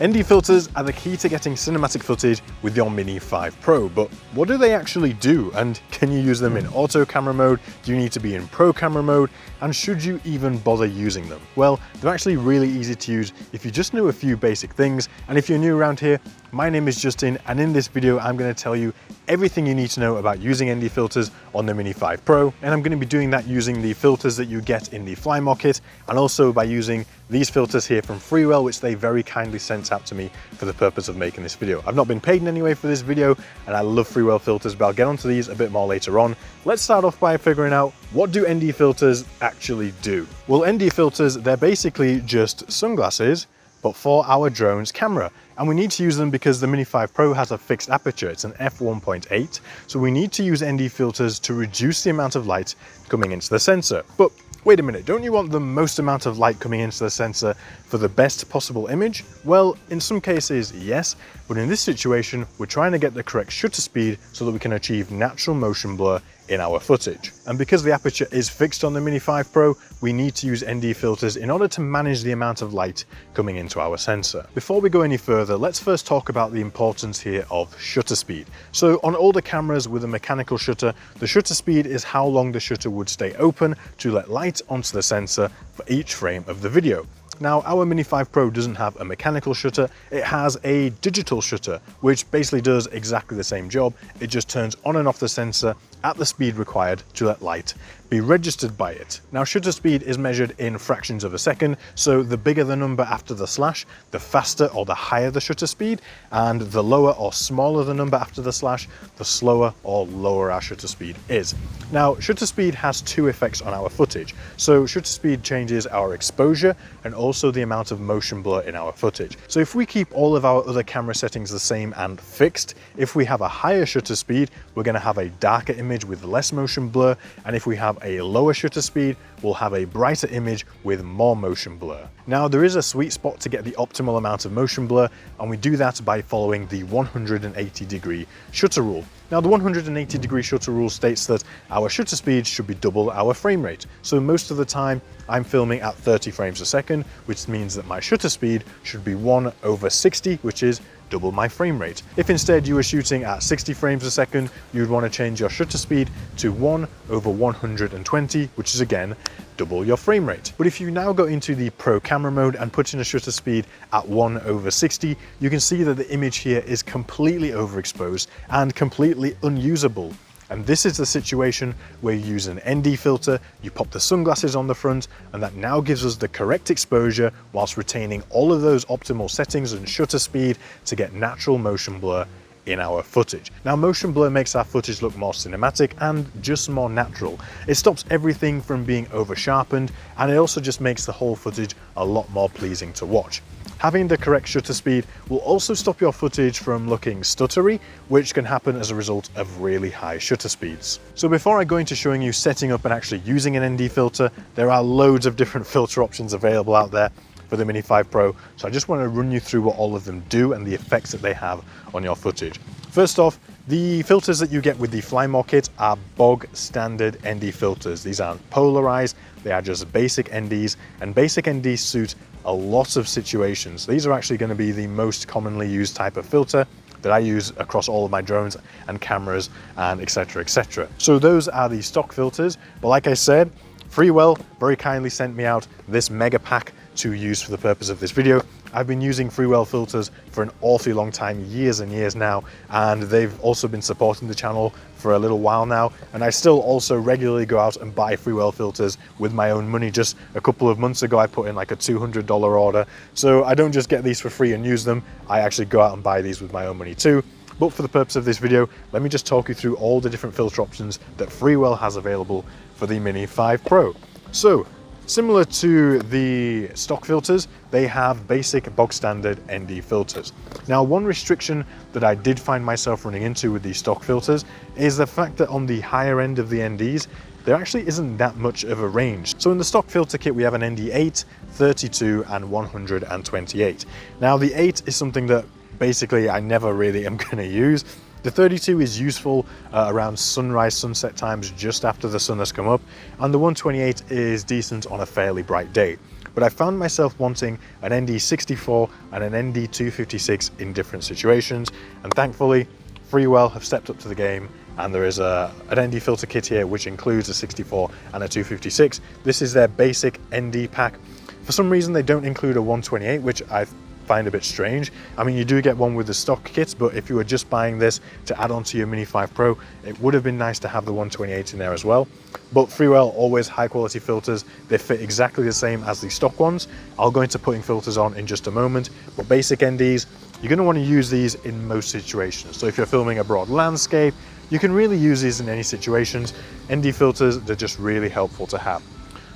ND filters are the key to getting cinematic footage with your Mini 5 Pro, but what do they actually do? And can you use them in auto camera mode? Do you need to be in pro camera mode? And should you even bother using them? Well, they're actually really easy to use if you just know a few basic things. And if you're new around here, my name is Justin, and in this video, I'm going to tell you everything you need to know about using ND filters on the Mini 5 Pro. And I'm going to be doing that using the filters that you get in the Flymore kit, and also by using these filters here from Freewell, which they very kindly sent out to me for the purpose of making this video. I've not been paid in any way for this video, and I love Freewell filters, but I'll get onto these a bit more later on. Let's start off by figuring out, what do ND filters actually do? Well, ND filters, they're basically just sunglasses, but for our drone's camera. And we need to use them because the Mini 5 Pro has a fixed aperture, it's an f1.8, so we need to use ND filters to reduce the amount of light coming into the sensor. But wait a minute, don't you want the most amount of light coming into the sensor for the best possible image? Well, in some cases, yes, but in this situation, we're trying to get the correct shutter speed so that we can achieve natural motion blur in our footage. And because the aperture is fixed on the Mini 5 Pro, we need to use ND filters in order to manage the amount of light coming into our sensor. Before we go any further, let's first talk about the importance here of shutter speed. So on older cameras with a mechanical shutter, the shutter speed is how long the shutter would stay open to let light onto the sensor for each frame of the video. Now, our Mini 5 Pro doesn't have a mechanical shutter, it has a digital shutter, which basically does exactly the same job. It just turns on and off the sensor at the speed required to let light be registered by it. Now, shutter speed is measured in fractions of a second, so the bigger the number after the slash, the faster or the higher the shutter speed, and the lower or smaller the number after the slash, the slower or lower our shutter speed is. Now, shutter speed has two effects on our footage. So shutter speed changes our exposure and also the amount of motion blur in our footage. So if we keep all of our other camera settings the same and fixed, if we have a higher shutter speed, we're going to have a darker image with less motion blur, and if we have a lower shutter speed, we'll have a brighter image with more motion blur. Now, there is a sweet spot to get the optimal amount of motion blur, and we do that by following the 180-degree shutter rule. Now, the 180-degree shutter rule states that our shutter speed should be double our frame rate. So most of the time, I'm filming at 30 frames a second, which means that my shutter speed should be 1/60, which is double my frame rate. If instead you were shooting at 60 frames a second, you'd want to change your shutter speed to 1/120, which is again double your frame rate. But if you now go into the pro camera mode and put in a shutter speed at 1/60, you can see that the image here is completely overexposed and completely unusable. And this is the situation where you use an ND filter, you pop the sunglasses on the front, and that now gives us the correct exposure whilst retaining all of those optimal settings and shutter speed to get natural motion blur in our footage. Now, motion blur makes our footage look more cinematic and just more natural. It stops everything from being over sharpened, and it also just makes the whole footage a lot more pleasing to watch. Having the correct shutter speed will also stop your footage from looking stuttery, which can happen as a result of really high shutter speeds. So before I go into showing you setting up and actually using an ND filter, there are loads of different filter options available out there for the Mini 5 Pro, so I just want to run you through what all of them do and the effects that they have on your footage. First off, the filters that you get with the Flymore kit are bog standard ND filters. These aren't polarized, they are just basic NDs, and basic NDs suit a lot of situations. These are actually going to be the most commonly used type of filter that I use across all of my drones and cameras and etc, etc. So those are the stock filters, but like I said, Freewell very kindly sent me out this mega pack to use for the purpose of this video. I've been using Freewell filters for an awfully long time, years and years now, and they've also been supporting the channel for a little while now, and I still also regularly go out and buy Freewell filters with my own money. Just a couple of months ago I put in like a $200 order, so I don't just get these for free and use them, I actually go out and buy these with my own money too. But for the purpose of this video, let me just talk you through all the different filter options that Freewell has available for the Mini 5 Pro. So, similar to the stock filters, they have basic bog standard ND filters. Now, one restriction that I did find myself running into with these stock filters is the fact that on the higher end of the NDs, there actually isn't that much of a range. So in the stock filter kit, we have an ND8, 32, and 128. Now, the 8 is something that basically I never really am going to use. The 32 is useful around sunrise, sunset times just after the sun has come up, and the 128 is decent on a fairly bright day. but I found myself wanting an ND64 and an ND256 in different situations, and thankfully Freewell have stepped up to the game, and there is an ND filter kit here which includes a 64 and a 256. This is their basic ND pack. For some reason they don't include a 128, which I find a bit strange. I mean, you do get one with the stock kits, but if you were just buying this to add on to your Mini 5 Pro, it would have been nice to have the 128 in there as well. But Freewell, always high quality filters. They fit exactly the same as the stock ones. I'll go into putting filters on in just a moment, but basic NDs, you're going to want to use these in most situations. So if you're filming a broad landscape, you can really use these in any situations. ND filters, they're just really helpful to have.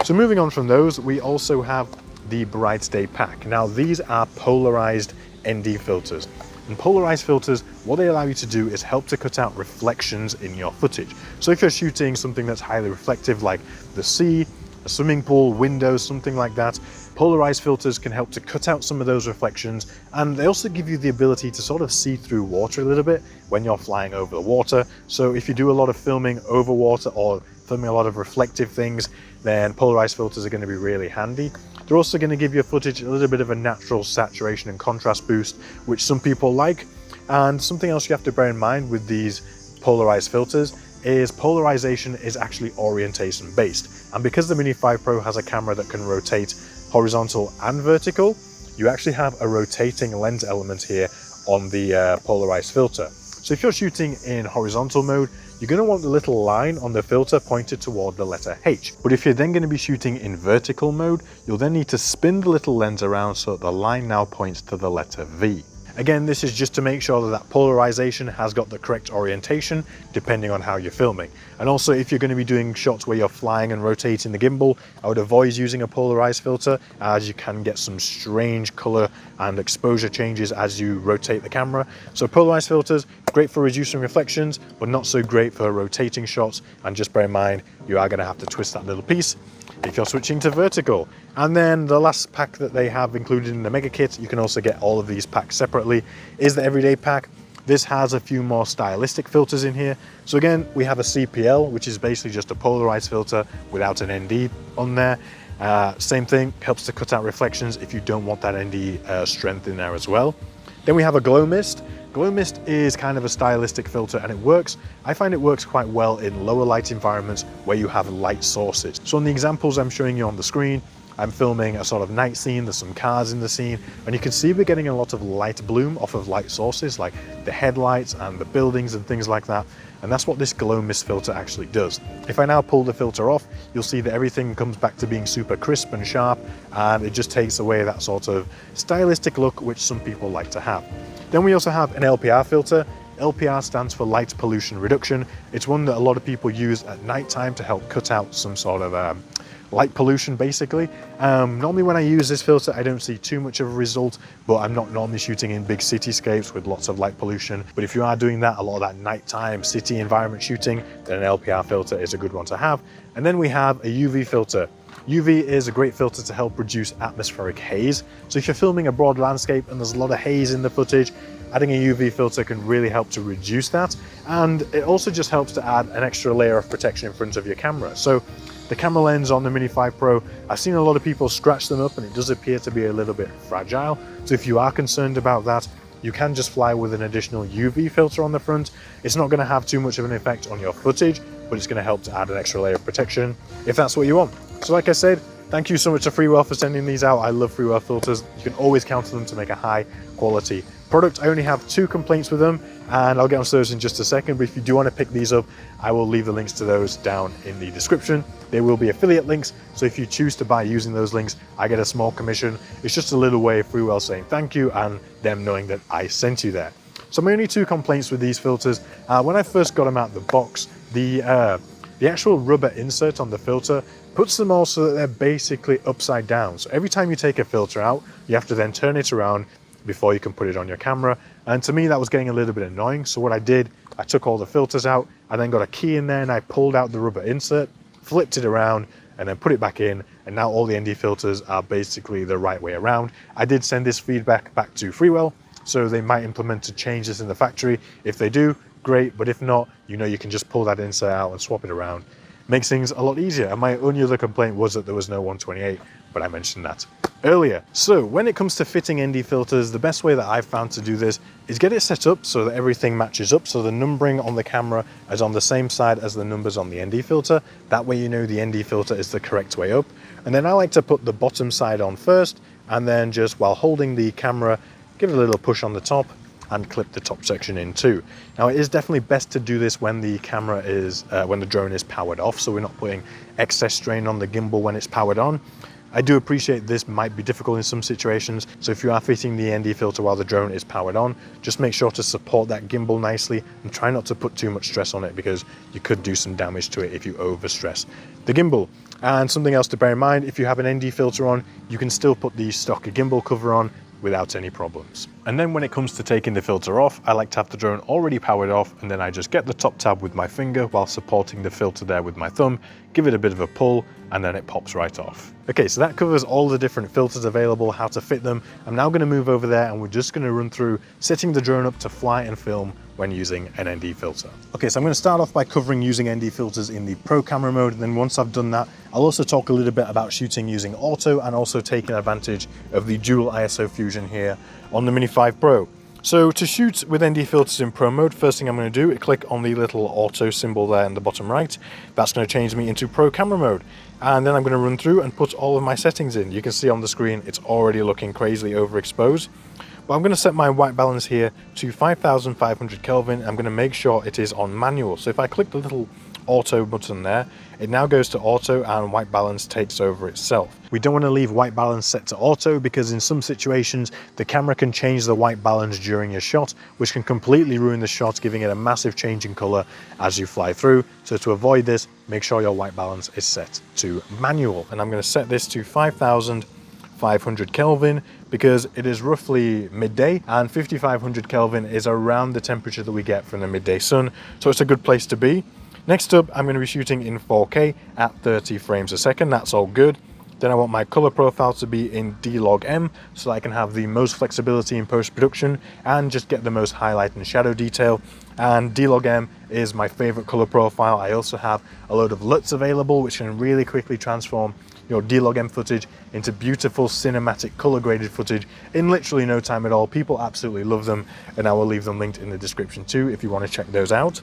So moving on from those, we also have the Bright Day pack. Now these are polarized ND filters. And polarized filters, what they allow you to do is help to cut out reflections in your footage. So if you're shooting something that's highly reflective like the sea, a swimming pool, windows, something like that, polarized filters can help to cut out some of those reflections, and they also give you the ability to sort of see through water a little bit when you're flying over the water. So if you do a lot of filming over water or filming a lot of reflective things, then polarized filters are going to be really handy. They're also going to give your footage a little bit of a natural saturation and contrast boost, which some people like. And something else you have to bear in mind with these polarized filters is polarization is actually orientation based. And because the Mini 5 Pro has a camera that can rotate horizontal and vertical, you actually have a rotating lens element here on the polarized filter. So if you're shooting in horizontal mode, you're going to want the little line on the filter pointed toward the letter H. But if you're then going to be shooting in vertical mode, you'll then need to spin the little lens around so that the line now points to the letter V. Again, this is just to make sure that polarization has got the correct orientation depending on how you're filming. And also, if you're going to be doing shots where you're flying and rotating the gimbal, I would avoid using a polarized filter, as you can get some strange color and exposure changes as you rotate the camera. So polarized filters, great for reducing reflections, but not so great for rotating shots. And just bear in mind, you are going to have to twist that little piece if you're switching to vertical. And then the last pack that they have included in the mega kit, you can also get all of these packs separately, is the everyday pack. This has a few more stylistic filters in here. So again, we have a CPL, which is basically just a polarized filter without an ND on there. Same thing, helps to cut out reflections if you don't want that ND strength in there as well. Then we have a glow mist. Glow mist is kind of a stylistic filter, and it works. I find it works quite well in lower light environments where you have light sources. So in the examples I'm showing you on the screen, I'm filming a sort of night scene, there's some cars in the scene, and you can see we're getting a lot of light bloom off of light sources like the headlights and the buildings and things like that. And that's what this glow mist filter actually does. If I now pull the filter off, you'll see that everything comes back to being super crisp and sharp, and it just takes away that sort of stylistic look which some people like to have. Then we also have an LPR filter. LPR stands for light pollution reduction. It's one that a lot of people use at nighttime to help cut out some sort of light pollution basically. Normally when I use this filter, I don't see too much of a result, but I'm not normally shooting in big cityscapes with lots of light pollution. But if you are doing that, a lot of that nighttime city environment shooting, then an LPR filter is a good one to have. And then we have a UV filter. UV is a great filter to help reduce atmospheric haze. So if you're filming a broad landscape and there's a lot of haze in the footage, adding a UV filter can really help to reduce that. And it also just helps to add an extra layer of protection in front of your camera. So the camera lens on the Mini 5 Pro, I've seen a lot of people scratch them up and it does appear to be a little bit fragile. So if you are concerned about that, you can just fly with an additional UV filter on the front. It's not going to have too much of an effect on your footage, but it's going to help to add an extra layer of protection if that's what you want. So like I said, thank you so much to Freewell for sending these out. I love Freewell filters. You can always count on them to make a high quality product. I only have 2 complaints with them, and I'll get onto those in just a second. But if you do want to pick these up, I will leave the links to those down in the description. They will be affiliate links, so if you choose to buy using those links, I get a small commission. It's just a little way of Freewell saying thank you and them knowing that I sent you there. So my only 2 complaints with these filters, when I first got them out of the box, the actual rubber insert on the filter puts them all so that they're basically upside down. So every time you take a filter out, you have to then turn it around before you can put it on your camera. And to me, that was getting a little bit annoying. So what I did, I took all the filters out, I then got a key in there and I pulled out the rubber insert, flipped it around, and then put it back in. And now all the ND filters are basically the right way around. I did send this feedback back to Freewell, so they might implement to change this in the factory. If they do, great. But if not, you can just pull that insert out and swap it around. Makes things a lot easier. And my only other complaint was that there was no 128, but I mentioned that earlier. So when it comes to fitting ND filters, the best way that I've found to do this is get it set up so that everything matches up, so the numbering on the camera is on the same side as the numbers on the ND filter. That way you know the ND filter is the correct way up. And then I like to put the bottom side on first, and then just while holding the camera, give it a little push on the top and clip the top section in too. Now it is definitely best to do this when the camera is, when the drone is powered off, so we're not putting excess strain on the gimbal when it's powered on. I do appreciate this might be difficult in some situations, so if you are fitting the ND filter while the drone is powered on, just make sure to support that gimbal nicely and try not to put too much stress on it, because you could do some damage to it if you overstress the gimbal. And something else to bear in mind, if you have an ND filter on, you can still put the stock gimbal cover on without any problems. And then when it comes to taking the filter off, I like to have the drone already powered off, and then I just get the top tab with my finger while supporting the filter there with my thumb, give it a bit of a pull, and then it pops right off. Okay, so that covers all the different filters available, how to fit them. I'm now going to move over there and we're just going to run through setting the drone up to fly and film when using an ND filter. Okay, so I'm going to start off by covering using ND filters in the Pro camera mode, and then once I've done that, I'll also talk a little bit about shooting using auto and also taking advantage of the dual ISO fusion here on the Mini 5 Pro. So to shoot with ND filters in Pro mode, first thing I'm going to do is click on the little auto symbol there in the bottom right. That's going to change me into Pro camera mode. And then I'm going to run through and put all of my settings in. You can see on the screen it's already looking crazily overexposed. But I'm going to set my white balance here to 5500 Kelvin. I'm going to make sure it is on manual. So if I click the little auto button there, it now goes to auto and white balance takes over itself. We don't want to leave white balance set to auto, because in some situations the camera can change the white balance during your shot, which can completely ruin the shot, giving it a massive change in color as you fly through. So to avoid this, make sure your white balance is set to manual. And I'm going to set this to 5500 Kelvin because it is roughly midday, and 5500 Kelvin is around the temperature that we get from the midday sun, so it's a good place to be. Next up, I'm going to be shooting in 4K at 30 frames a second. That's all good. Then I want my color profile to be in D-Log-M so that I can have the most flexibility in post-production and just get the most highlight and shadow detail. And D-Log-M is my favorite color profile. I also have a load of LUTs available, which can really quickly transform your D-Log-M footage into beautiful cinematic color graded footage in literally no time at all. People absolutely love them, and I will leave them linked in the description too if you want to check those out.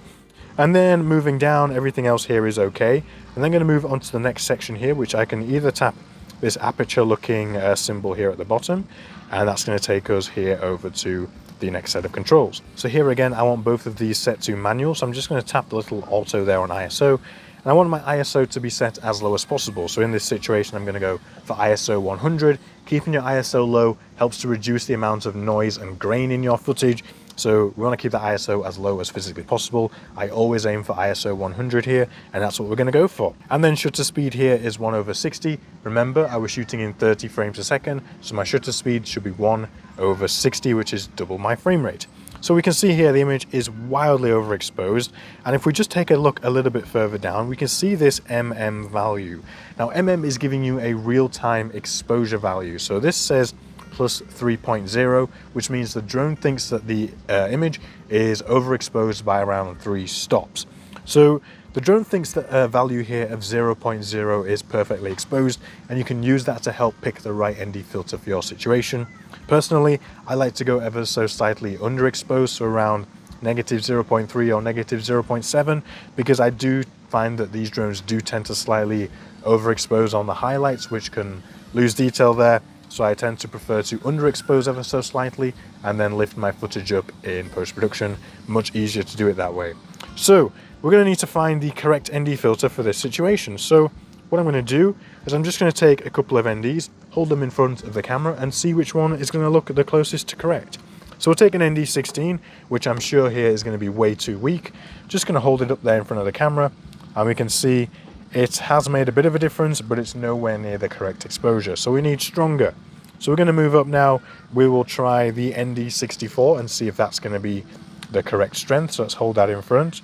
And then moving down, everything else here is okay. And then I'm going to move on to the next section here, which I can either tap this aperture looking symbol here at the bottom, and that's going to take us here over to the next set of controls. So here again, I want both of these set to manual, so I'm just going to tap the little auto there on ISO, and I want my ISO to be set as low as possible. So in this situation, I'm going to go for ISO 100. Keeping your ISO low helps to reduce the amount of noise and grain in your footage. So we want to keep the ISO as low as physically possible. I always aim for ISO 100 here, and that's what we're going to go for. And then shutter speed here is 1/60. Remember, I was shooting in 30 frames a second, so my shutter speed should be 1/60, which is double my frame rate. So we can see here the image is wildly overexposed, and if we just take a look a little bit further down, we can see this MM value. Now MM is giving you a real-time exposure value. So this says plus 3.0, which means the drone thinks that the image is overexposed by around 3 stops. So the drone thinks that a value here of 0.0 is perfectly exposed, and you can use that to help pick the right ND filter for your situation. Personally, I like to go ever so slightly underexposed, so around -0.3 or -0.7, because I do find that these drones do tend to slightly overexpose on the highlights, which can lose detail there. So I tend to prefer to underexpose ever so slightly and then lift my footage up in post-production. Much easier to do it that way. So we're going to need to find the correct ND filter for this situation. So what I'm going to do is I'm just going to take a couple of NDs, hold them in front of the camera, and see which one is going to look the closest to correct. So we'll take an ND16, which I'm sure here is going to be way too weak. Just going to hold it up there in front of the camera, and we can see it has made a bit of a difference, but it's nowhere near the correct exposure. So we need stronger. So we're going to move up now. We will try the ND64 and see if that's going to be the correct strength. So let's hold that in front.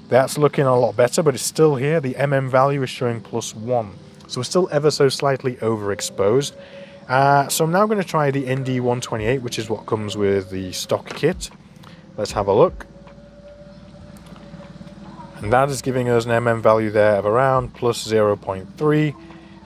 That's looking a lot better, but it's still here. The MM value is showing +1. So we're still ever so slightly overexposed. So I'm now going to try the ND128, which is what comes with the stock kit. Let's have a look. And that is giving us an MM value there of around +0.3.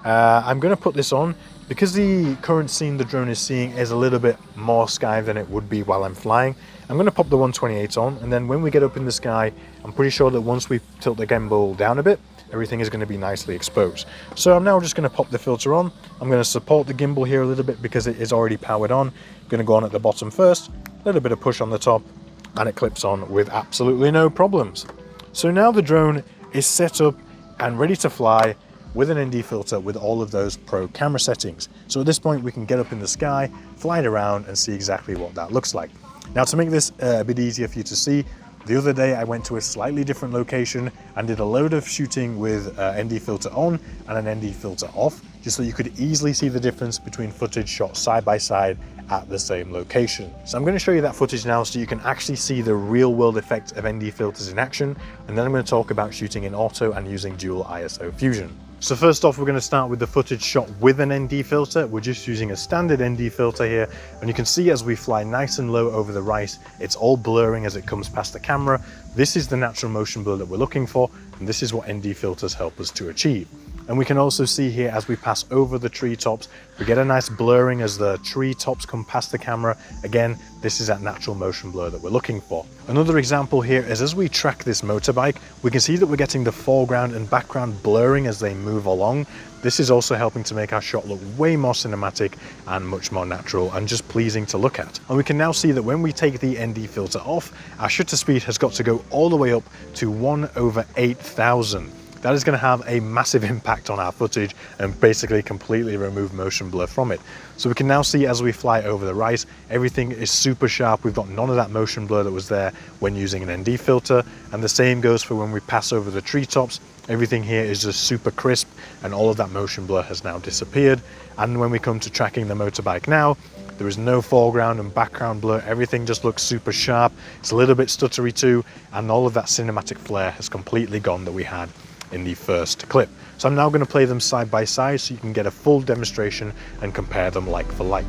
I'm going to put this on because the current scene the drone is seeing is a little bit more sky than it would be while I'm flying. I'm going to pop the 128 on, and then when we get up in the sky, I'm pretty sure that once we tilt the gimbal down a bit, everything is going to be nicely exposed. So I'm now just going to pop the filter on. I'm going to support the gimbal here a little bit because it is already powered on. I'm going to go on at the bottom first, a little bit of push on the top, and it clips on with absolutely no problems. So now the drone is set up and ready to fly with an ND filter with all of those pro camera settings. So at this point we can get up in the sky, fly it around and see exactly what that looks like. Now to make this a bit easier for you to see, the other day I went to a slightly different location and did a load of shooting with ND filter on and an ND filter off, just so you could easily see the difference between footage shot side by side at the same location. So I'm going to show you that footage now so you can actually see the real world effect of ND filters in action, and then I'm going to talk about shooting in auto and using dual ISO fusion. So first off, we're going to start with the footage shot with an ND filter. We're just using a standard ND filter here, and you can see as we fly nice and low over the rice, it's all blurring as it comes past the camera. This is the natural motion blur that we're looking for, and this is what ND filters help us to achieve. And we can also see here as we pass over the treetops, we get a nice blurring as the treetops come past the camera. Again, this is that natural motion blur that we're looking for. Another example here is as we track this motorbike, we can see that we're getting the foreground and background blurring as they move along. This is also helping to make our shot look way more cinematic and much more natural and just pleasing to look at. And we can now see that when we take the ND filter off, our shutter speed has got to go all the way up to 1/8000. That is going to have a massive impact on our footage and basically completely remove motion blur from it. So we can now see as we fly over the rice, everything is super sharp. We've got none of that motion blur that was there when using an ND filter. And the same goes for when we pass over the treetops. Everything here is just super crisp and all of that motion blur has now disappeared. And when we come to tracking the motorbike now, there is no foreground and background blur. Everything just looks super sharp. It's a little bit stuttery too, and all of that cinematic flair has completely gone that we had in the first clip. So I'm now going to play them side by side so you can get a full demonstration and compare them like for like.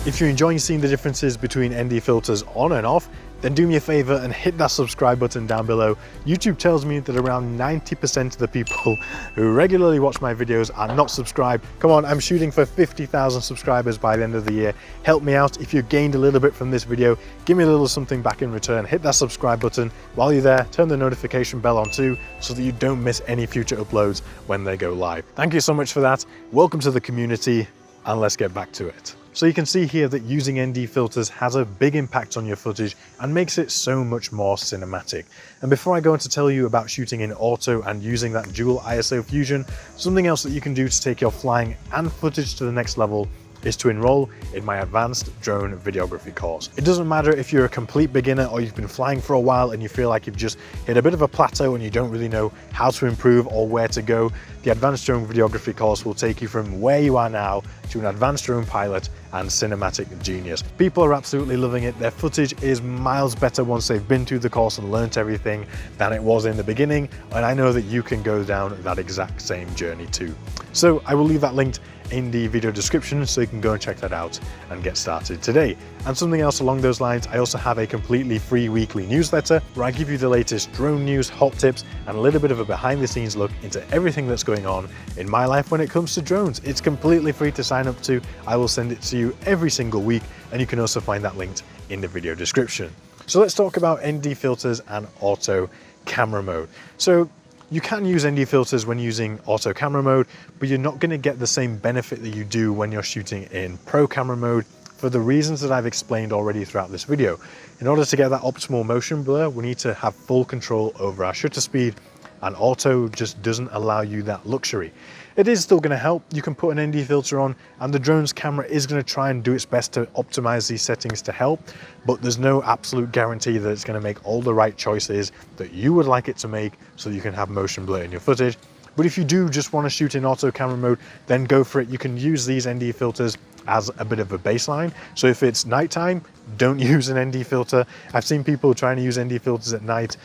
If you're enjoying seeing the differences between ND filters on and off, then do me a favor and hit that subscribe button down below. YouTube tells me that around 90% of the people who regularly watch my videos are not subscribed. Come on, I'm shooting for 50,000 subscribers by the end of the year. Help me out. If you gained a little bit from this video, give me a little something back in return. Hit that subscribe button. While you're there, turn the notification bell on too, so that you don't miss any future uploads when they go live. Thank you so much for that. Welcome to the community, and let's get back to it. So you can see here that using ND filters has a big impact on your footage and makes it so much more cinematic. And before I go on to tell you about shooting in auto and using that dual ISO fusion, something else that you can do to take your flying and footage to the next level is to enroll in my advanced drone videography course. It doesn't matter if you're a complete beginner or you've been flying for a while and you feel like you've just hit a bit of a plateau and you don't really know how to improve or where to go. The advanced drone videography course will take you from where you are now to an advanced drone pilot and cinematic genius. People are absolutely loving it. Their footage is miles better once they've been through the course and learnt everything than it was in the beginning, and I know that you can go down that exact same journey too. So I will leave that linked in the video description so you can go and check that out and get started today. And something else along those lines, I also have a completely free weekly newsletter where I give you the latest drone news, hot tips, and a little bit of a behind the scenes look into everything that's going on in my life when it comes to drones. It's completely free to sign up to. I will send it to you every single week, and you can also find that linked in the video description. So let's talk about ND filters and auto camera mode. So you can use ND filters when using auto camera mode, but you're not going to get the same benefit that you do when you're shooting in pro camera mode for the reasons that I've explained already throughout this video. In order to get that optimal motion blur, we need to have full control over our shutter speed and auto just doesn't allow you that luxury. It is still going to help. You can put an ND filter on and the drone's camera is going to try and do its best to optimize these settings to help, but there's no absolute guarantee that it's going to make all the right choices that you would like it to make so you can have motion blur in your footage. But if you do just want to shoot in auto camera mode, then go for it. You can use these ND filters as a bit of a baseline. So if it's nighttime, don't use an ND filter. I've seen people trying to use ND filters at night.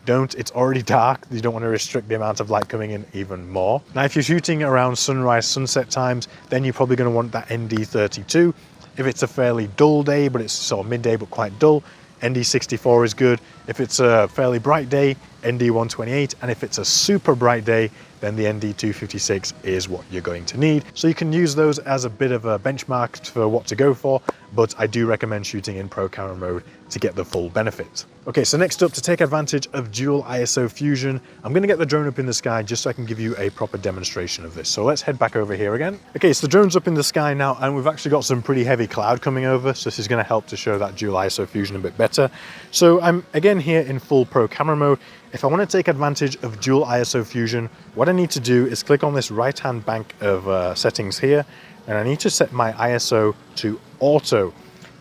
Don't, it's already dark. You don't want to restrict the amount of light coming in even more. Now, if you're shooting around sunrise, sunset times, then you're probably going to want that ND32. If it's a fairly dull day, but it's sort of midday but quite dull, ND64 is good. If it's a fairly bright day, ND128, and if it's a super bright day, then the ND256 is what you're going to need. So you can use those as a bit of a benchmark for what to go for, but I do recommend shooting in pro camera mode to get the full benefits. Okay, so next up, to take advantage of dual ISO fusion, I'm gonna get the drone up in the sky just so I can give you a proper demonstration of this. So let's head back over here again. Okay, so the drone's up in the sky now, and we've actually got some pretty heavy cloud coming over, so this is gonna help to show that dual ISO fusion a bit better. So I'm again here in full pro camera mode. If I want to take advantage of dual ISO fusion, what I need to do is click on this right-hand bank of settings here, and I need to set my ISO to auto.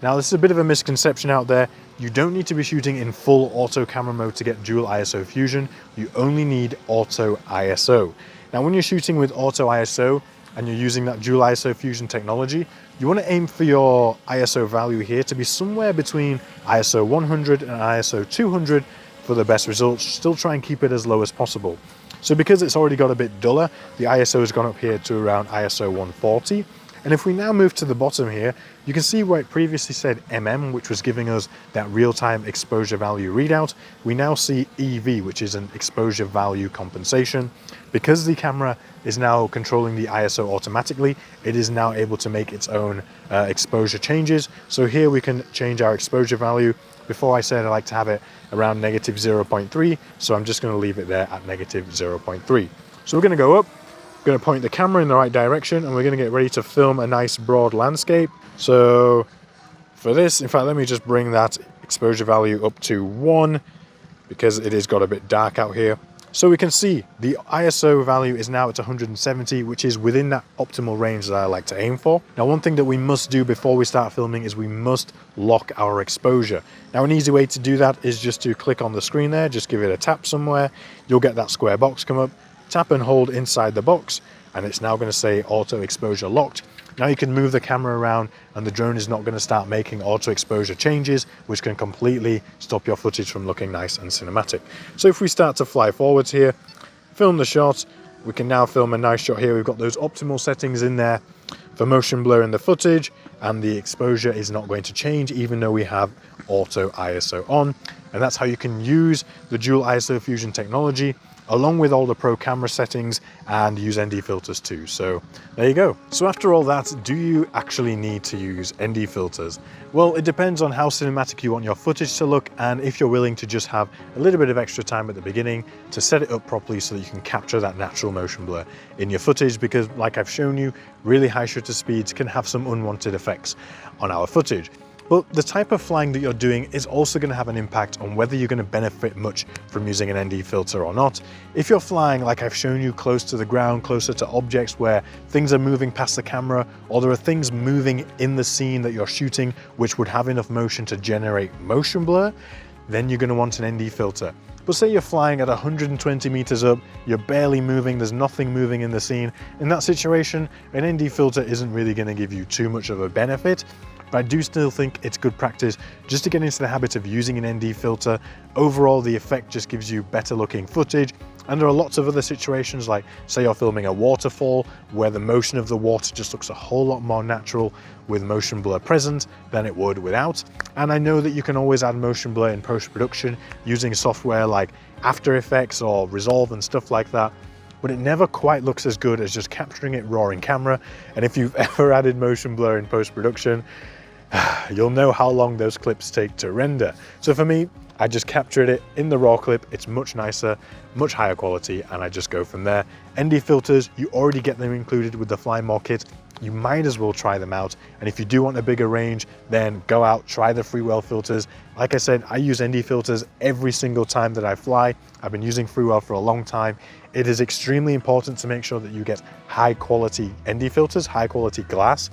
Now, this is a bit of a misconception out there. You don't need to be shooting in full auto camera mode to get dual ISO fusion. You only need auto ISO. Now, when you're shooting with auto ISO and you're using that dual ISO fusion technology, you want to aim for your ISO value here to be somewhere between ISO 100 and ISO 200 for the best results. Still try and keep it as low as possible. So because it's already got a bit duller, the ISO has gone up here to around ISO 140. And if we now move to the bottom here, you can see where it previously said MM, which was giving us that real-time exposure value readout. We now see EV, which is an exposure value compensation. Because the camera is now controlling the ISO automatically, it is now able to make its own exposure changes. So here we can change our exposure value. Before I said I like to have it around negative 0.3, so I'm just going to leave it there at negative 0.3. So we're going to go up. Going to point the camera in the right direction, and we're going to get ready to film a nice broad landscape. So for this, in fact, let me just bring that exposure value up to 1 because it has got a bit dark out here. So we can see the ISO value is now at 170, which is within that optimal range that I like to aim for. Now, one thing that we must do before we start filming is we must lock our exposure. Now, an easy way to do that is just to click on the screen there, just give it a tap somewhere. You'll get that square box come up. Tap and hold inside the box, and it's now going to say auto exposure locked. Now you can move the camera around and the drone is not going to start making auto exposure changes, which can completely stop your footage from looking nice and cinematic. So if we start to fly forwards here, film the shot, we can now film a nice shot here. We've got those optimal settings in there for motion blur in the footage, and the exposure is not going to change even though we have auto ISO on. And that's how you can use the dual ISO fusion technology along with all the pro camera settings and use ND filters too. So there you go. So after all that, do you actually need to use ND filters? Well, it depends on how cinematic you want your footage to look, and if you're willing to just have a little bit of extra time at the beginning to set it up properly so that you can capture that natural motion blur in your footage, because like I've shown you, really high shutter speeds can have some unwanted effects on our footage. But the type of flying that you're doing is also going to have an impact on whether you're going to benefit much from using an ND filter or not. If you're flying, like I've shown you, close to the ground, closer to objects where things are moving past the camera, or there are things moving in the scene that you're shooting which would have enough motion to generate motion blur, then you're going to want an ND filter. But say you're flying at 120 meters up, you're barely moving, there's nothing moving in the scene. In that situation, an ND filter isn't really going to give you too much of a benefit. But I do still think it's good practice just to get into the habit of using an ND filter. Overall, the effect just gives you better looking footage. And there are lots of other situations, like say you're filming a waterfall where the motion of the water just looks a whole lot more natural with motion blur present than it would without. And I know that you can always add motion blur in post-production using software like After Effects or Resolve and stuff like that, but it never quite looks as good as just capturing it raw in camera. And if you've ever added motion blur in post-production, you'll know how long those clips take to render. So for me, I just captured it in the raw clip. It's much nicer, much higher quality, and I just go from there. ND filters, you already get them included with the Fly More kit. You might as well try them out. And if you do want a bigger range, then go out, try the Freewell filters. Like I said, I use ND filters every single time that I fly. I've been using Freewell for a long time. It is extremely important to make sure that you get high quality ND filters, high quality glass,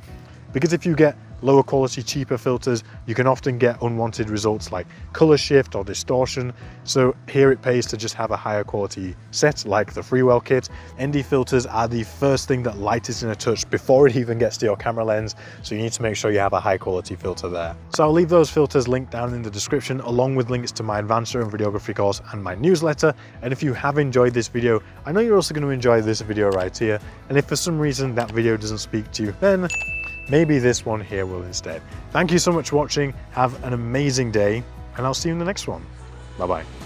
because if you get lower quality, cheaper filters, you can often get unwanted results like color shift or distortion. So here it pays to just have a higher quality set like the Freewell kit. ND filters are the first thing that light is in a touch before it even gets to your camera lens. So you need to make sure you have a high quality filter there. So I'll leave those filters linked down in the description, along with links to my advanced drone videography course and my newsletter. And if you have enjoyed this video, I know you're also going to enjoy this video right here. And if for some reason that video doesn't speak to you, then maybe this one here will instead. Thank you so much for watching. Have an amazing day, and I'll see you in the next one. Bye-bye.